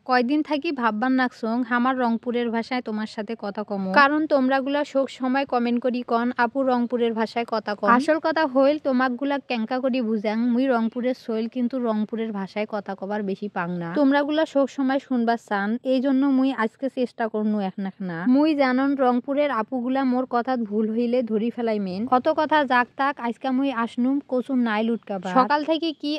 কয়দিন থাকি ভাববার নাকছং আমার রংপুরের ভাষায় তোমার সাথে কথা কম, কারণ তোমরাগুলা সব সময় কমেন্ট করি কন আপু রংপুরের ভাষায় কথা কম। আসল কথা হইল তোমাকগুলা ক্যাঙ্কা করি বুঝাং মুই রংপুরের সইল, কিন্তু রংপুরের ভাষায় কথা কবার বেশি পাং না। তোমরাগুলা সব সময় শুনবার চান, এই জন্য মুই আজকে চেষ্টা করনু না। মুই জানন রংপুরের আপুগুলা মোর কথাত ভুল হইলে ধরি ফেলাই মেন। কত কথা যাক তাক আজকে মুই আসনুম কচুর নাইল উটকাবা। সকাল থেকে কি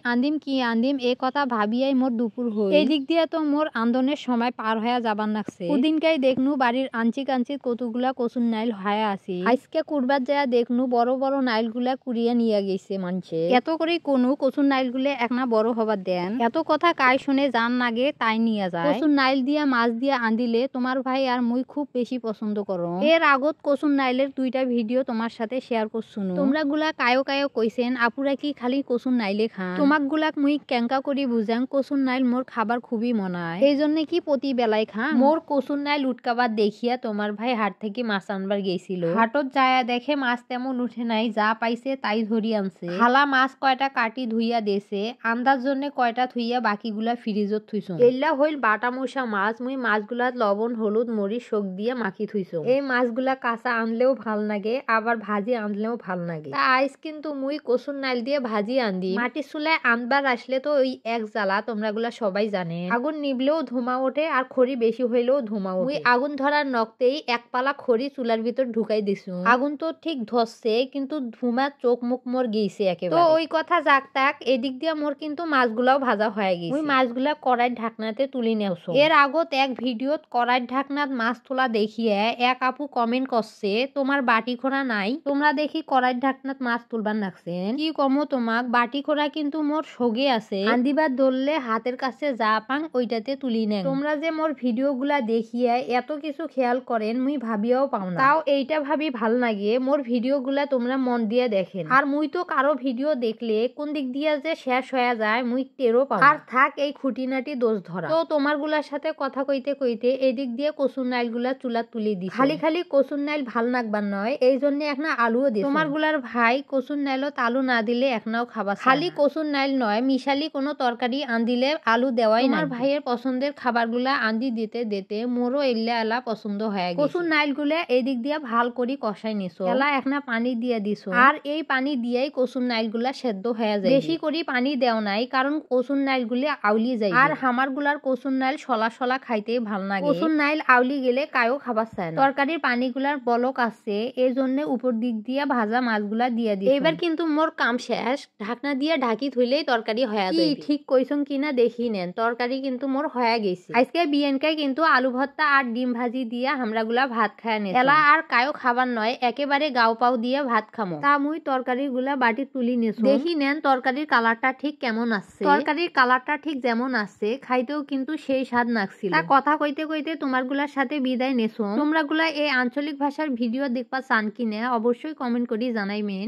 আন্দিম এ কথা ভাবিয়াই মোর দুপুর হই। এই দিক দিয়ে তো মোর আন্দোলনের সময় পার হয়ে যাবার লাগছে। ওদিনকাই দেখনু বাড়ির আঞ্চিক কতগুলা কচুর নাইল হয়ে আসি। আজকে কুরবার যায় দেখনু বড় বড় নাইল গুলা কুড়িয়ে নিয়ে গেছে মানুষে। এত করে কোনো কচুর নাইল গুলা একনা বড় হবার দেন। এত কথা কায় শুনে জান নাগে তাই নিয়ে যায়। কচুর নাইল দিয়া মাছ দিয়া আন্দিলে তোমার ভাই আর মুই খুব বেশি পছন্দ করো। এর আগত কচুর নাইলের 2টা ভিডিও তোমার সাথে শেয়ার করছুন। তোমরা গুলা কায়ো কইছেন আপুরা কি খালি কচুর নাইলে খান। তোমাক গুলাক মুই ক্যাঙ্কা করি বুঝাং কচুর নাইল মোর খাবার খুবই মনায়, এই জন্য কি প্রতি বেলায় খান। মোর কচুর নাইল উটকাবার দেখিয়া তোমার ভাই হাট থেকে মাছ আনবার গেছিল। হাটত যায়া দেখে মাছ তেমন উঠে নাই, যা পাইছে তাই ধরি আনছে। খালা মাছ কয়টা কাটি ধুইয়া দেছে, আন্দার জন্য কয়টা থুইয়া বাকিগুলা ফ্রিজত থুইছ। এল্লা হইল বাটা মশা মাছ। মুই মাছগুলাত লবণ হলুদ মরিচ শোক দিয়ে মাখি থুইছ। এই মাছগুলা কাঁচা আনলেও ভাল লাগে, আবার ভাজি আনলেও ভাল লাগে। তা আইস কিন্তু মুই কচুর নাইল দিয়ে ভাজি আনদি। মাটির চুলায় আনবার আসলে তো ওই এক জ্বালা, তোমরা গুলা সবাই জানে। আগুন নিবলেও ধোঁয়া ওঠে আর খড়ি বেশি হইলেও ধোঁয়া ওঠে। মুই আগুন ধরার নকতেই এক পালা খড়ি চুলার ভিতর ঢুকাই দিছু। আগুন তো ঠিক ধরছে, কিন্তু ধুমা চোখ মুখ মোর গেছে একেবারে। তো ওই কথা যাক তাক, এদিক দিয়ে মোর কিন্তু মাছগুলাও ভাজা হয়ে গেছে। মুই মাছগুলা কড়াইর ঢাকনাতে তুলি নেওছো। এর আগত এক ভিডিওত কড়াইর ঢাকনাত মাছ তোলা দেখিয়ে এক আপু কমেন্ট করছে তোমার বাটি খোড়া নাই, তোমরা দেখি কড়াইর ঢাকনাত মাছ তুলবার নাকছেন। কি কমো তোমাক, বাটি খোড়া কিন্তু মোর সগে আছে। আন্দিবার ধরলে হাতের কাছে যা পাং ওইটাতে তুলি নেন। তোমরা যে মোর ভিডিও গুলা দেখিয়ে এত কিছু খেয়াল করেন মুই ভাবিয়াও পাও না। তাও এইটা ভাবি ভাল লাগে মোর ভিডিও গুলা তোমরা মন দিয়ে দেখেন। আর মুই তো কারো ভিডিও দেখলে কোন দিক দিয়ে যে শেষ হয়ে যায় মুই টেরও পাও। আর থাক এই খুঁটিনাটি দোষ ধরা। তো তোমার গুলার সাথে কথা কইতে কইতে এদিক দিয়ে কচুর নাইল গুলা চুলা তুলি দি। খালি কচুর নাইল ভাল নাকবার নয়, এই জন্য একটা আলুও দিই। তোমার গুলার ভাই কচুর নাইলত আলু না দিলে একনাও খাবার। খালি কচুর নাইল নয়, মিশালি কোনো তরকারি আন্দিলে আলু দেওয়াই না। আমার ভাইয়ের পছন্দের খাবারগুলা আন্দি দিতে দিতে মোরও এলা পছন্দ হয়ে গেছে। কচুর নাইল গুলা এদিক দিয়ে ভাল করি কষাই নিছো। এলা একনা পানি দিয়ে দিছো, আর এই পানি দিয়েই কচুর নাইল গুলা সেদ্ধ হয়ে যায়। বেশি করি পানি দেও নাই, কারণ কচুর নাইল গুলা আউলি যায়। আর হামার গুলার কচুর নাইল সলা খাইতেই ভাল লাগে। কচুর নাইল আউলি গেলে কায়ও খাবার চায় না। তরকারির পানিগুলার বলক আছে, এই জন্য উপর দিক দিয়ে ভাজা মাছগুলা দিয়ে দিই। এবার কিন্তু মোর কাম শেষ, ঢাকনা দিয়ে ঢাকি থইলেই তরকারি হয়ে যায়। ঠিক কইছং কিনা দেখি নেন, তরকারি কিন্তু মোর হয়ে গেছে। আজকে বিয়েনকাই কিন্তু আলু ভর্তা আর ডিম ভাজি দিয়ে হামরাগুলা ভাত খায় নে। এলা আর কায়ও খাবার নয়, একেবারে গাও পাও দিয়ে ভাত খামো। তা মুই তরকারি গুলা বাটি তুলি নেছো। দেখি নেন তরকারির কালারটা ঠিক কেমন আসছে। তরকারির কালারটা ঠিক যেমন আসছে খাইতেও কিন্তু সেই স্বাদ নাকছিল। তা কথা কইতে কইতে তোমার গুলার সাথে বিদায় নেছো। তোমরা গুলা এই আঞ্চলিক ভাষার ভিডিও দেখবা চান কিনা অবশ্যই কমেন্ট করি জানাইবেন।